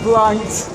Blanked.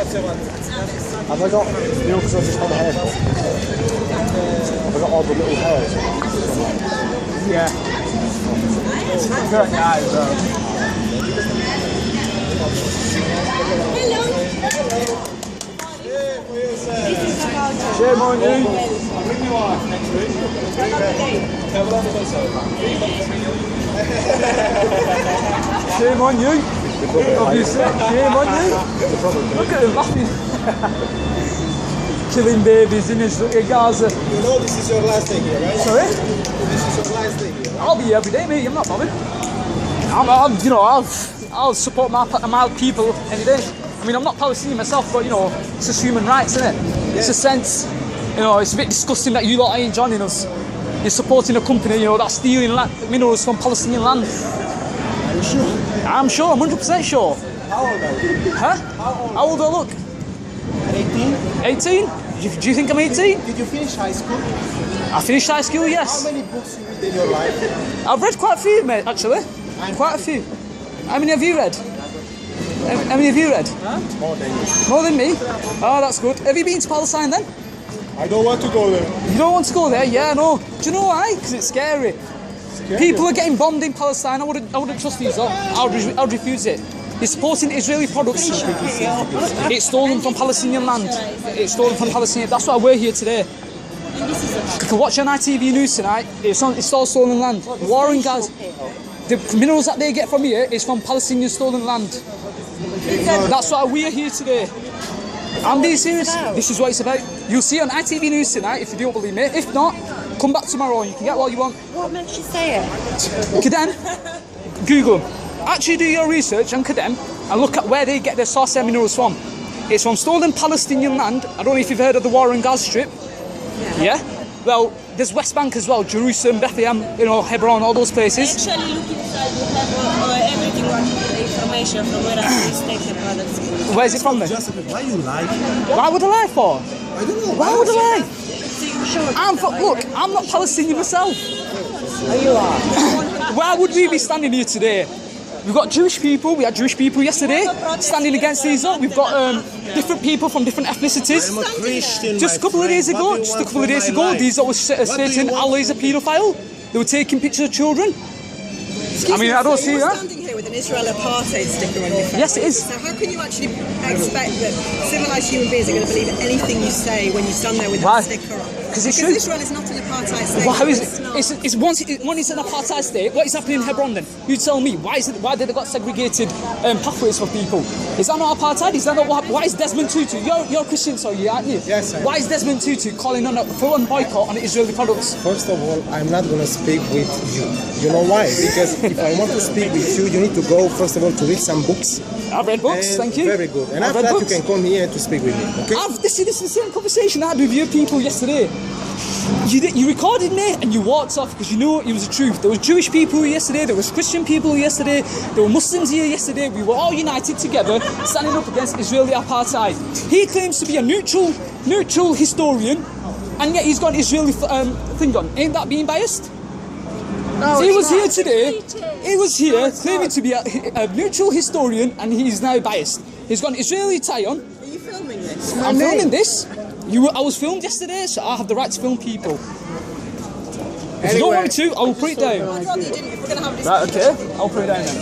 Have I got, you know, because I just had a haircut, have I got all the little hairs? Yeah. Very nice, though. Shame on you. Shame on you. Obviously, shame on you. Look at him laughing. Killing babies in his Gaza. You know this is your last day here, right? Sorry? This is your last day here. I'll be here every day, mate. I'm not bothered. You know, I'll support my people any day. I mean, I'm not Palestinian myself, but you know, it's just human rights, isn't it? Yeah. It's a sense. You know, it's a bit disgusting that you lot ain't joining us. You're supporting a company, you know, that's stealing minerals from Palestinian land. Are you sure? I'm sure. I'm 100% sure. How old are you? Huh? How old do I look? 18. 18? Do you think I'm 18? Did you finish high school? I finished high school, yes. How many books you read in your life? I've read quite a few, mate, actually. Quite a few. How many have you read? How many have you read? Huh? More than you. More than me? Oh, that's good. Have you been to Palestine then? I don't want to go there. You don't want to go there? Yeah, no. Do you know why? Because it's scary. People are getting bombed in Palestine. I wouldn't trust these. I'd refuse it. It's supporting Israeli products. It's stolen from Palestinian land. It's stolen from Palestinian. That's why we're here today. You can watch on ITV News tonight. It's all stolen land. War in Gaza. The minerals that they get from here is from Palestinian stolen land. That's why we're here today. I'm being serious. This is what it's about. You'll see on ITV News tonight if you don't believe me. If not, come back tomorrow and you can get what you want. What makes you say it? Kedem, Google. Actually do your research on Kedem and look at where they get their source of minerals from. It's from stolen Palestinian land. I don't know if you've heard of the war in Gaza Strip. Yeah? Well, there's West Bank as well, Jerusalem, Bethlehem, you know, Hebron, all those places. Actually, look inside, you have everything, the information from where I take the products. Where's it from then? Why you lie? Why would I lie for? I don't know. Why would I lie? Look, I'm not Palestinian myself. You are. Why would we be standing here today? We've got Jewish people, we had Jewish people yesterday standing against these. We've got different people from different ethnicities. I'm a Christian. Just a couple of days ago, these was stating Allah is a paedophile. They were taking pictures of children. I mean, I don't see that. Standing here with an Israel apartheid sticker on your face. Yes, it is. So how can you actually expect that civilized human beings are going to believe anything you say when you stand there with that sticker on? Because it's Because true. Israel is not an apartheid state. Well, how is it? It's once it's an apartheid state. What is happening in Hebron then? You tell me. Why did they got segregated pathways for people? Is that not apartheid? Is that not what? Why is Desmond Tutu? You're a Christian, so you aren't you? Yes, sir. Why is Desmond Tutu calling on a full-on boycott on Israeli products? First of all, I'm not going to speak with you. You know why? Because if I want to speak with you, you need to go, first of all, to read some books. I've read books, And thank you. Very good. And I've after read that, books. you can come here to speak with me. Okay? This is the same conversation I had with your people yesterday. You recorded me and you walked off because you knew it was the truth. There was Jewish people here yesterday, there was Christian people here yesterday, there were Muslims here yesterday. We were all united together, standing up against Israeli apartheid. He claims to be a neutral historian, and yet he's got an Israeli thing on. Ain't that being biased? No, He was not. here today. He was here claiming to be a neutral historian, and he's now biased. He's got an Israeli tie on. Are you filming this? I'm filming this. I was filmed yesterday, so I have the right to film people. If you don't want me to, I will put it down. I'd rather you didn't if we're going to have a Right, discussion. okay, I'll put it down then.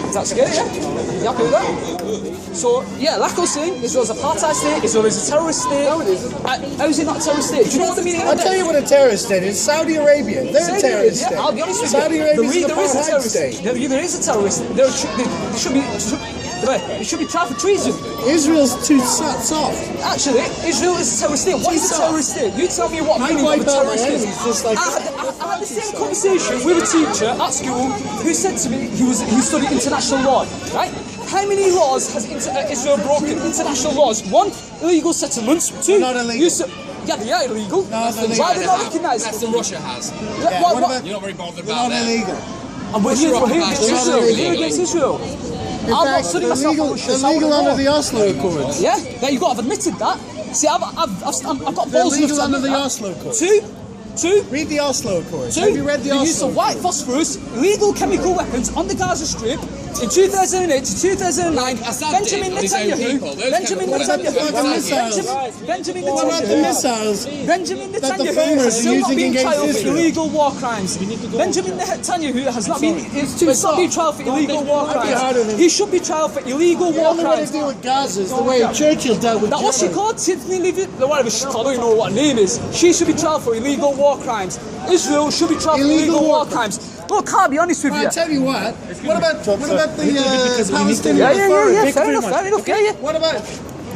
Is that scary, yeah? You happy with that? So, yeah, like I was saying, Israel's a apartheid state, Israel is a terrorist state. No, it isn't. How is it not a terrorist state? Do you know what the meaning I'll of tell you what a terrorist state is. Saudi Arabia. They're a terrorist state. I'll be honest with you. Saudi Arabia is an There is a apartheid terrorist state. There is a terrorist. It should be tried for treason. Israel's too soft. Actually, Israel is a terrorist state. What is a terrorist state? You tell me what meaning of a terrorist is. Just like I had the same conversation with a teacher at school who said to me he studied international law, right? How many laws has Israel broken? International laws. One, illegal settlements. Two, Not illegal. yeah, they are illegal. No, they're Why are they not illegal. recognised? That's the Russia has. What- what about- You're not very bothered They're about not that. illegal. And we're here against Israel. We're here against Israel. In I'm not fact, studying myself. illegal under the Oslo Accords. Yeah, now you've got to have admitted that. See, I've got They're balls enough illegal to under admit the that. Oslo Accords. Two. Read the Oslo Accords. Two, Have you read the the use Oslo of white phosphorus, illegal chemical weapons on the Gaza Strip in 2008 to 2009. Benjamin Netanyahu. What about the missiles Benjamin that the Netanyahu farmers has are still not using been against tried for Israel? illegal war crimes. Benjamin Netanyahu has not been tried for illegal war crimes. He should be tried for illegal The war only way to crimes. deal with Gaza is the way Churchill dealt with That what's she Germany. called? Tiffany Levy? Whatever she's called, I don't know what her name is. She should be tried for illegal war crimes. Israel should be tried for illegal war crimes. Look, I'll be honest with you. I tell you what about the Palestinian Yeah, Authority? fair enough, yeah. What about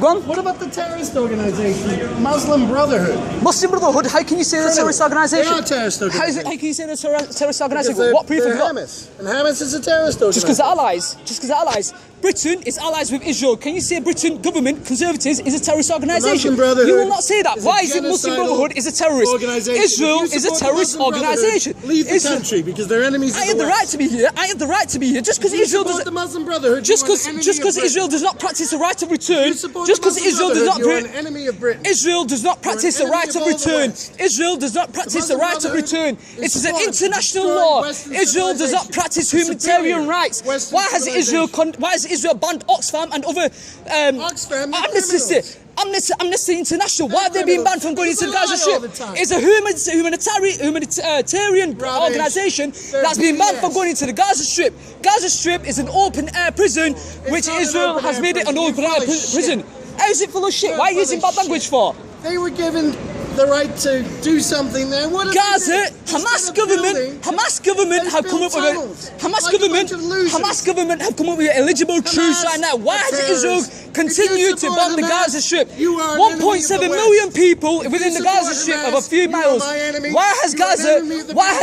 Go on. What about the terrorist organization, Muslim Brotherhood? Muslim Brotherhood, how can you say they're a terrorist organisation? They're not a terrorist organisation. How can you say they're a terrorist organisation? What proof have you got? Hamas. And Hamas is a terrorist organisation. Just because they're allies. Britain is allies with Israel. Can you say Britain government, conservatives, is a terrorist organisation? Muslim Brotherhood You will not say that. is Why a is it Muslim genocidal Brotherhood is a terrorist? organisation. Israel If you is a support the terrorist Muslim Brotherhood, organisation. Leave the Israel- country because they're enemies of I have the West. right to be here. I have the right to be here. Just because You Israel support doesn't. the Muslim Brotherhood. Just you are an enemy because of Britain. Israel does not practice the right of return. You support Just the because Muslim Israel does not. Brotherhood, you are an enemy of Britain. Israel does not practice the enemy right of of all the return. West. Israel does not practice the Muslim right of Brotherhood return. is It is an for international destroying law. Western Israel does not civilization. practice The humanitarian superior rights. Western Why has Israel banned Oxfam and other Oxfam, they're criminals. Amnesty International? Why have they been banned from going into the Gaza They lie all Strip? the time. It's a humanitarian Rubbish. organisation They're that's been banned from BS. going into the Gaza Strip. Gaza Strip is an open air prison, which not an Israel open has air made it an prison. open You're air full of prison. How is it full of shit? You're Why are you full using of bad language shit. for? They were given the right to do something there. What Gaza, Hamas government have come up with Hamas government have come up with eligible truths right now. Why has Israel continued to bomb the Gaza Strip? 1.7 million people within the Gaza Strip of a few miles. Why has Gaza? Why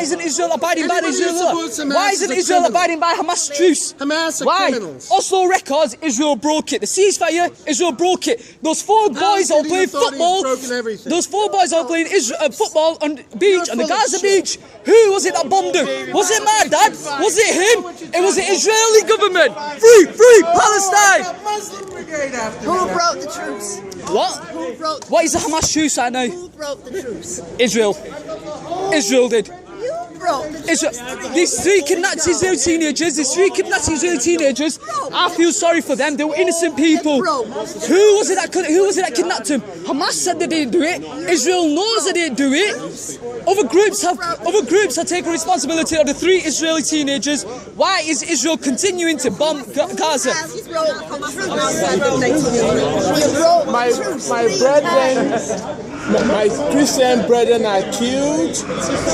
isn't Israel abiding by the Israel law? Why isn't Israel abiding by Hamas truths? Hamas are Why? criminals. Oslo records, Israel broke it. The ceasefire, Israel broke it. Those four boys all playing football. Those four boys all playing football on the beach, on the full of Gaza shit. beach. Who was it that bombed them? Was it my dad? Was it him? It was the Israeli government. Free Palestine. Muslim brigade after Who brought the troops? What? Who brought? What is the Hamas truce right now? Who brought the troops? Israel. Israel did. You brought the Israel. These three kidnapped Israeli teenagers. I feel sorry for them. They were innocent people. Who was it that kidnapped them? Hamas said they didn't do it. Israel knows they didn't do it. Other groups have taken responsibility of the three Israeli teenagers. Why is Israel continuing to bomb Gaza? You brought the troops. My brethren, my Christian brethren are killed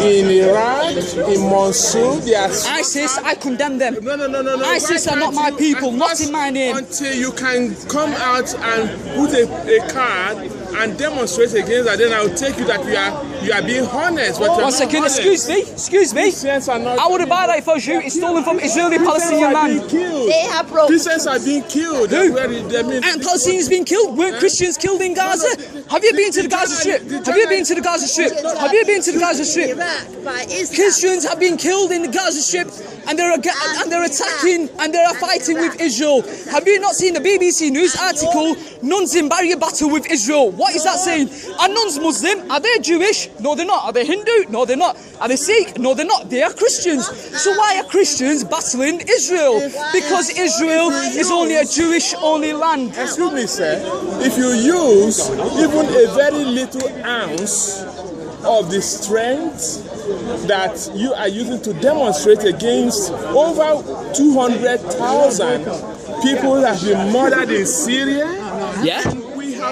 in Iraq, in Mosul. They are ISIS, I condemn them. no. ISIS are not my people, not in my name. Until you can come out and put a card and demonstrate against that, then I'll take you that you are being honest. But One second, excuse me. Christians are not. I would have bought that if I was you. It's stolen from Israeli Palestinian man. They have broke. Christians are being killed. Who? Who? And Palestinians being killed. Weren't Christians killed in Gaza? Have you been to the Gaza Strip? Have you been to the Gaza Strip? Iraq by Islam. Christians have been killed in the Gaza Strip, and they're attacking and they're fighting with Israel. Have you not seen the BBC News article? Nuns in barrier battle with Israel. What is that saying? Are nuns Muslim? Are they Jewish? No, they're not. Are they Hindu? No, they're not. Are they Sikh? No, they're not. They are Christians. So why are Christians battling Israel? Because Israel is only a Jewish-only land. Excuse me, sir. If you use even a very little ounce of the strength that you are using to demonstrate against over 200,000 people that have been murdered in Syria. Yeah.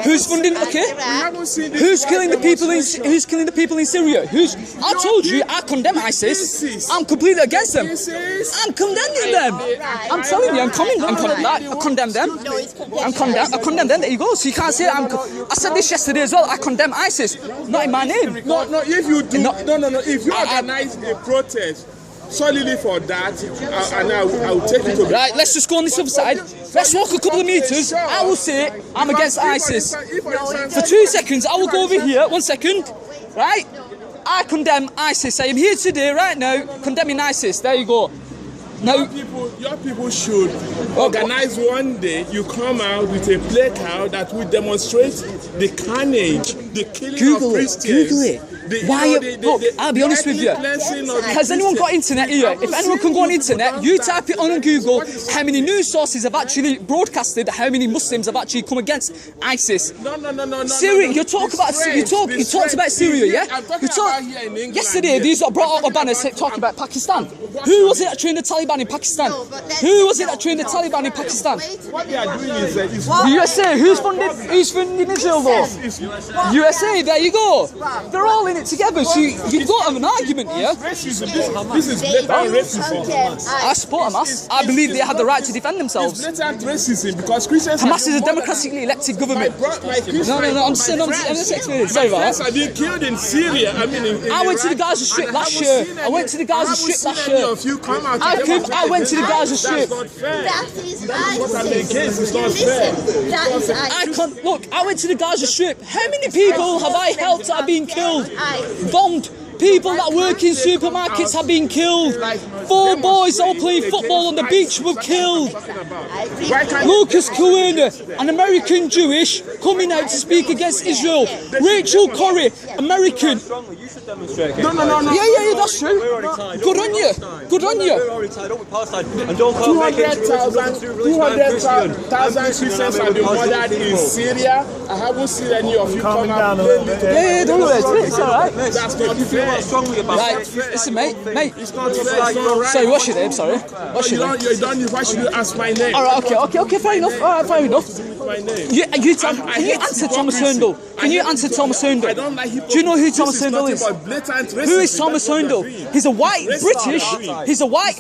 Who's funding? Okay. We haven't seen this Who's killing the kind of people in? Who's killing the people in Syria? I told you, I condemn ISIS. I'm completely against them. I'm condemning them. I'm telling you, I condemn them. I condemn them. There you go. So you can't say I said this yesterday as well. I condemn ISIS. Not in my name. No. If you do, No. no. If you organize a protest solely for that, I will take it to. Right. Let's just go on this other side. Let's walk a couple of meters. I will say I'm against ISIS. For 2 seconds, I will go over here. 1 second. Right. I condemn ISIS. I am here today, right now, condemning ISIS. There you go. Now, your people should organize one day. You come out with a placard that will demonstrate the carnage, the killing of Christians. Google it. Look, I'll be honest with you. Has anyone got internet here? If anyone can go on internet, you type it on Google how many news sources have actually broadcasted how many Muslims have actually come against ISIS. No. Syria, you talked about Syria, yeah? Yesterday, these got brought out a banner talking about Pakistan. Who was it that trained the Taliban in Pakistan? Who was it that trained the Taliban in Pakistan? What they are doing is the USA. Who's funding Israel though? USA, there you go. They're all in it together, so you've got an argument here. This is blatant racism. I support Hamas. I believe they have the right to defend themselves. It's blatant racism because Christians. Hamas is a democratically elected government. No, I'm just explaining. Sorry about that. Have been killed in Syria. I went to the Gaza Strip last year. I went to the Gaza Strip last year. I went to the Gaza Strip. That is It's not fair. Look, I went to the Gaza Strip. How many people have I helped that have been killed? Bombed. People that work in supermarkets have been killed. 4 boys all playing football on the beach were killed. Lucas Kowena, an American Jewish, coming out to speak against Israel. Rachel Corrie, American. No. Yeah, that's true. Good on you. Good on you. 200,000 Christians have been murdered in Syria. I haven't seen any of you come out. Yeah, don't worry. It's alright. That's not fair. Right, listen, mate. It's not fair. It's not right. Sorry, what's your name? Sorry. What's your name? You don't. Why should you ask my name? Alright, okay, fair enough. Alright, fair enough. My name. Can you answer Thomas Hurndall? Can you answer Thomas Hurndall? Do you know who Thomas Hurndall is? Who is Thomas Hurndall? He's a white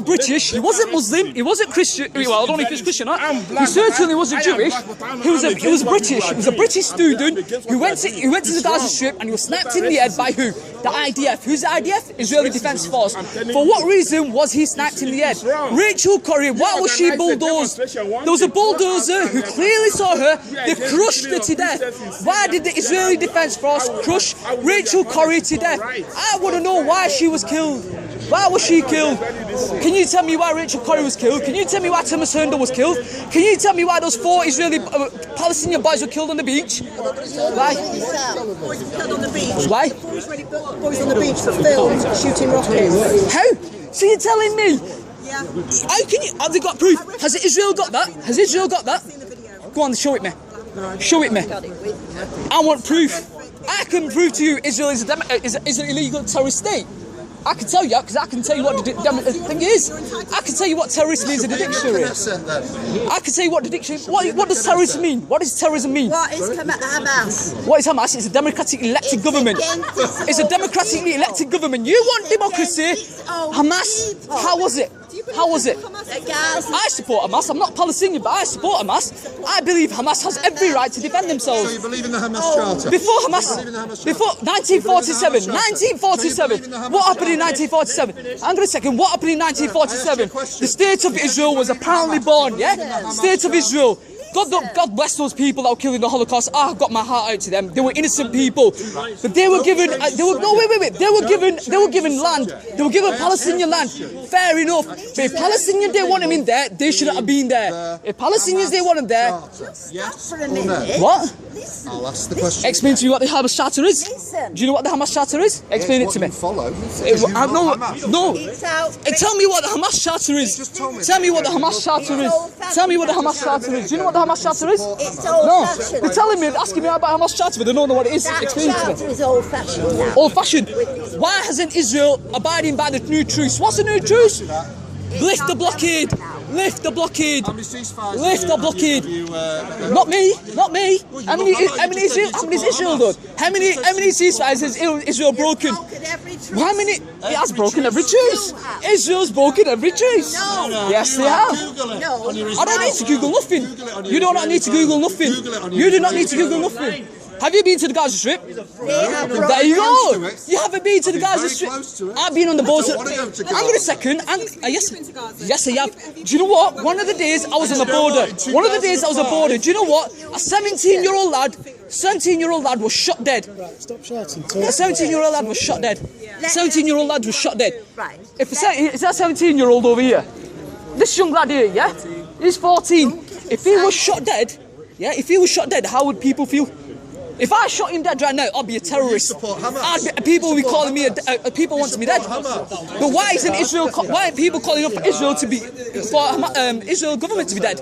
British. He wasn't Muslim. He wasn't Christian. Well, I don't know if he's Christian or not. He certainly wasn't Jewish. He was British. He was a British student who went to the Gaza Strip and he was snapped in the head by who? The IDF. Who's the IDF? Israeli Defense Force. For what reason was he snapped in the head? Rachel Corrie, why was she bulldozed? There was a bulldozer who clearly saw her. They crushed her to death. Why did the Israeli Defense Force crush Rachel Corrie to death? I want to know why she was killed. Why was she killed? Can you tell me why Rachel Corrie was killed? Can you tell me why Thomas Hurndall was killed? Can you tell me why those 4 Israeli Palestinian boys were killed on the beach? Why? Why? Boys on the beach that filmed shooting rockets. How? So you're telling me? Yeah. How can you? Have they got proof? Has Israel got that? Has Israel got that? Go on, show it me. Show it me. I want proof. I can prove to you Israel is an illegal terrorist state. I can tell you, because I can tell you what the thing is. I can tell you what terrorist means in the dictionary. I can tell you what the dictionary. What does terrorist mean? What does terrorism mean? What is Hamas? What is Hamas? It's a democratically elected government. It's a democratically elected government. You want democracy? Hamas? How was it? How was it? I support Hamas. I'm not Palestinian, but I support Hamas. I believe Hamas has every right to defend themselves. So you believe in the Hamas Charter? Before 1947, what happened in 1947? Hang on a second, what happened in 1947? The state of Israel was apparently born, yeah? State of Israel. God bless those people that were killed in the Holocaust. I've got my heart out to them. They were innocent people, but they were given. They were given land. They were given Palestinian land. Fair enough. But if Palestinians didn't want them in there, they shouldn't have been there. If Palestinians didn't want them there, Yes or no? what? I'll ask the question. Explain to me what the Hamas Charter is. Do you know what the Hamas Charter is? Explain it to me. Follow. No. Tell me what the Hamas Charter is. Tell me what the Hamas Charter is. Tell me what the Hamas Charter is. Do you know what the Hamas Charter is? It's old-fashioned. You're telling me, asking me about Hamas Charter, but they don't know what it is. That Explain it to charter me. is old-fashioned now. Old-fashioned. Why hasn't Israel abiding by the new truce? What's the new truce? Lift the blockade. Lift the blockade. Lift the blockade. Not me. How many is Israel done? How many ceasefires has Israel broken? How many? It has broken every truce. Israel's broken every truce. Yes, they have. I don't need to Google nothing. You do not need to Google nothing. You do not need to Google nothing. Have you been to the Gaza Strip? There you go. You haven't been to the Gaza Strip. I've been on the border. Hang on a second. Yes, I have. Do you know what? One of the days I was on the border. Do you know what? A 17-year-old lad was shot dead. Stop shouting. A 17-year-old lad was shot dead. 17-year-old lad was shot dead. Right. If it's that 17-year-old over here, this young lad here, yeah, he's 14. If he was shot dead, how would people feel? If I shot him dead right now, I'd be a terrorist. People will be calling me people want me dead. But why isn't Israel? Why aren't people calling up for Israel to be Israel government to be dead?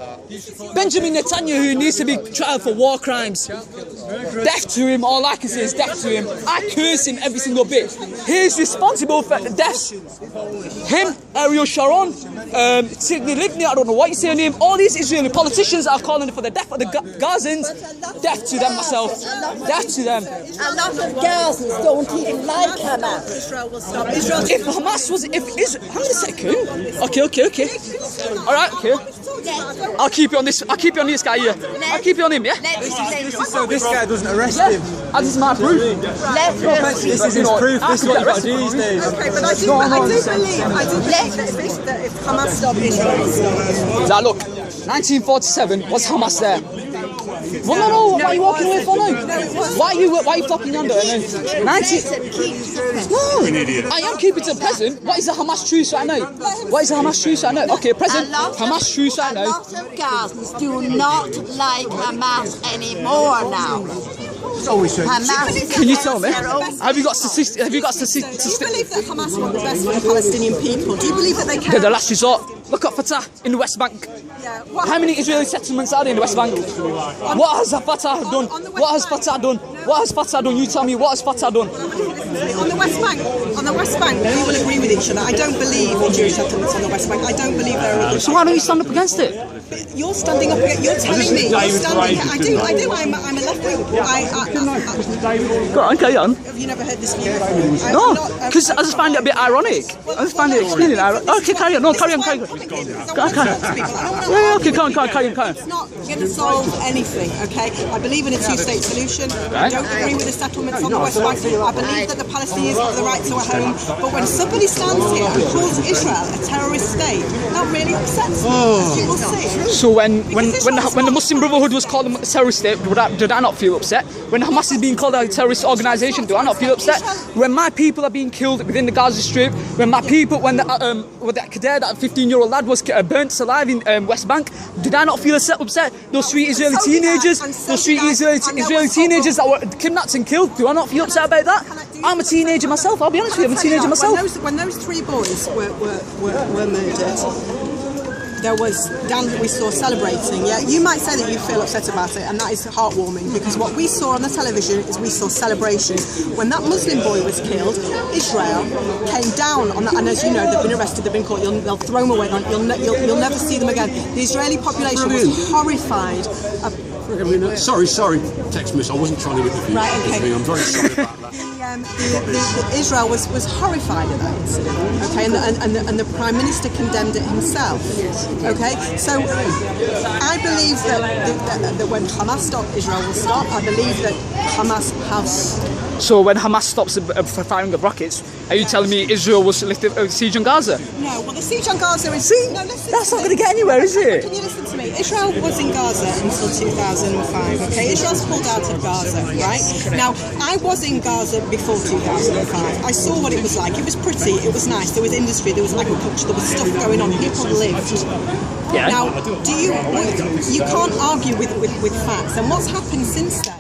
Benjamin Netanyahu needs to be tried for war crimes. Death to him. All I can say is death to him. I curse him every single bit. He's responsible for the deaths. Him, Ariel Sharon, Sidney Livni, I don't know what you say on him. All these Israeli politicians are calling for the death of the Gazans. Death to them myself. Death to them. A lot of Gazans don't even like Hamas. Israel will stop. Israel. If Hamas was, hang on a second. Okay. All right, okay. I'll keep you on this. I'll keep you on this guy here. I'll keep you on him, yeah. So this guy doesn't arrest him. And this is my proof. This is his proof. This is what you got to do these days. Okay, but I do believe that if Hamas stop, Israel will stop. Now look, 1947 was Hamas there. Well, no, what are you walking away for now? Why are you talking under? No, I am keeping to the present. What is the Hamas truce right now? Okay, present, Hamas truce right now. A lot of Gazans do not like Hamas anymore now. Hamas Can you tell me? Have you got statistics? Do you believe that Hamas want the best for the Palestinian people? Do you believe that they can? They're the last resort. Look at Fatah in the West Bank. Yeah. How many Israeli settlements are there in the West Bank? What has Fatah done? What has Fatah done? You tell me, what has Fatah done? On the West Bank, we will agree with each other. I don't believe in Jewish settlements on the West Bank. I don't believe there are. So why don't you stand up against it? You're standing up against. You're telling me. You're standing. I do. I'm a left wing. Go on, carry on. Have you never heard this view? No, because I just find it a bit ironic. I just find it extremely ironic. Okay, carry on. No, carry on. Yeah, okay, carry on. It's not going to solve anything, okay? I believe in a two-state solution. I don't agree with the settlements on the West Bank. I believe that the Palestinians have the right to a home. But when somebody stands here and calls Israel a terrorist state, that really upsets me. You will see. So when the Muslim Brotherhood was called a terrorist state, did I not feel upset? When Hamas is being called a terrorist organisation, do I not feel upset? When my people are being killed within the Gaza Strip, when the Kedem, that 15-year-old lad was burnt alive in West Bank, did I not feel upset? Those three Israeli teenagers, that were kidnapped and killed, do I not feel upset about that? I'm a teenager myself, I'll be honest with you, I'm a teenager myself. When those three boys were murdered, there was Dan that we saw celebrating. Yeah, you might say that you feel upset about it, and that is heartwarming, because what we saw on the television is we saw celebrations. When that Muslim boy was killed, Israel came down on that, and as you know, they've been arrested, they've been caught. They'll throw them away. You'll never see them again. The Israeli population was horrified. Sorry, text miss. I wasn't trying to interview. Right, okay. I'm very sorry about that. Israel was horrified at that incident, okay, and the Prime Minister condemned it himself. Okay, so I believe that when Hamas stops, Israel will stop. I believe that Hamas has. So when Hamas stops firing of rockets, are you telling me Israel will lift the siege on Gaza? No, well the siege on Gaza is... No, that's not going to get anywhere, is it? Can you listen to me? Israel was in Gaza until 2005, okay? Israel's pulled out of Gaza, right? Now, I was in Gaza before 2005. I saw what it was like. It was pretty, it was nice, there was industry, there was agriculture, there was stuff going on, people lived. Yeah. Now, you can't argue with facts, and what's happened since then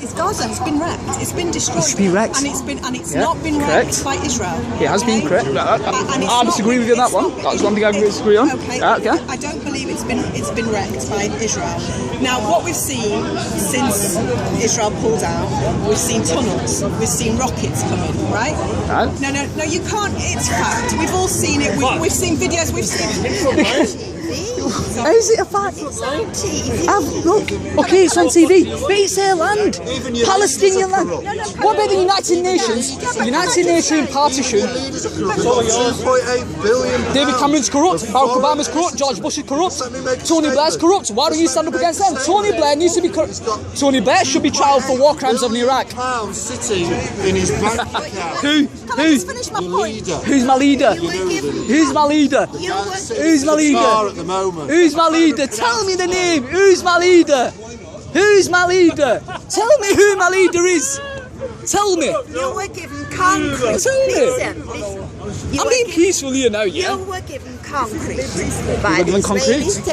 is Gaza has been wrecked. It's been destroyed. It's been wrecked. And it's not been wrecked by Israel. It has been correct. I disagree with you on that one. That's one thing I disagree on. Okay. I don't believe it's been wrecked by Israel. Now, what we've seen since Israel pulled out, we've seen tunnels, we've seen rockets coming, right? No, you can't. It's fact. We've all seen it. We've seen videos. We've seen. Is it a fact? It's on TV. Look, okay, it's on TV, but it's their land, Palestinian land. What about the United Nations? The United Nations partition. David Cameron's corrupt, Barack Obama's corrupt, George Bush is corrupt, Tony Blair's corrupt. Why don't you stand up against them? Tony Blair needs to be corrupt. Tony Blair should be tried for war crimes over in Iraq. Sitting in his bank account. Who? Finish my point. Who's my leader? Who's my leader? Who's my leader? At the moment. Who's my leader? Tell me the name. Who's my leader? Who's my leader? Tell me who my leader is. Tell me. You were given concrete. Tell me. Listen. I'm being peaceful here now, yeah? You were given concrete by given the concrete? Israelis to